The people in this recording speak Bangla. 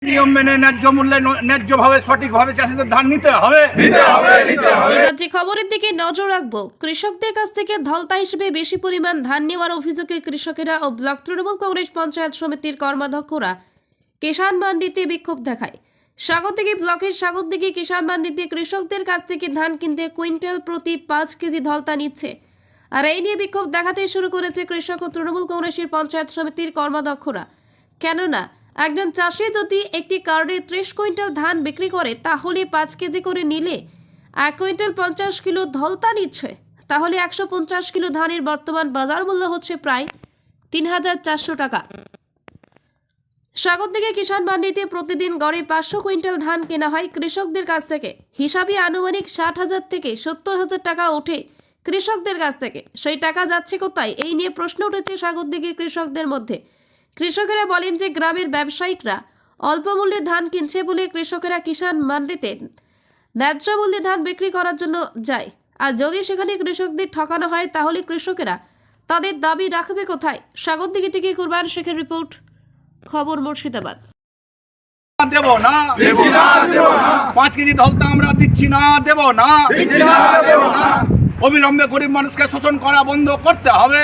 নিয়ম মেনে ন্যায্য মূল্যে ন্যায্যভাবে সঠিকভাবে চাষিদের ধান নিতে হবে। এবার যে খবরের দিকে নজর রাখবো, কৃষকদের কাছ থেকে ধলতা হিসেবে বেশি পরিমাণ ধান নেওয়ার অভিযোগে কৃষকেরা ও ব্লক তৃণমূল কংগ্রেস পঞ্চায়েত সমিতির কর্মাধ্যক্ষরা কিষাণ মান্ডিতে বিক্ষোভ দেখায়। স্বাগতিকি ব্লকের স্বাগতিকি কিষাণ মান্ডিতে কৃষকদের কাছ থেকে ধান কিনতে কুইন্টাল প্রতি 5 কেজি ধলতা নিচ্ছে। আর এই নিয়ে বিক্ষোভ দেখাতে শুরু করেছে কৃষক ও তৃণমূল কংগ্রেসের পঞ্চায়েত সমিতির কর্মাধ্যক্ষরা। কেননা একজন চাষি যদি একটি কার্ডে 30 কুইন্টাল ধান বিক্রি করে, তাহলে 5 কেজি করে নিলে 1 কুইন্টাল 50 কিলো ধলতা নিচ্ছে। তাহলে 150 কিলো ধানের বর্তমান বাজার মূল্য হচ্ছে প্রায় 3,400 টাকা। স্বাগতিকি কিষাণ মান্ডিতে প্রতিদিন গড়ে 500 কুইন্টাল ধান কেনা হয় কৃষকদের কাছ থেকে। হিসাবে আনুমানিক 60,000 থেকে 70,000 টাকা ওঠে কৃষকদের কাছ থেকে। সেই টাকা যাচ্ছে কোথায়, এই নিয়ে প্রশ্ন উঠেছে স্বাগতিকি কৃষকদের মধ্যে। কৃষকেরা বলেন যে গ্রামের ব্যবসায়িকরা অল্প মূল্যে ধান কিনছে বলে কৃষকেরা কিষাণ মান্ডিতে ন্যায্য মূল্যে ধান বিক্রি করার জন্য যায়। আর যদি সেখানে কৃষকদের ঠকানো হয়, তাহলে কৃষকেরা তাদের দাবি রাখবে কোথায়? স্বাগতিকি থেকে কুরবান শেখের রিপোর্ট, খবর মুর্শিদাবাদ। দেব না 5 কেজি ধলতা আমরা দিচ্ছি না, দেব না। অবিলম্বে গরিব মানুষকে শোষণ করা বন্ধ করতে হবে।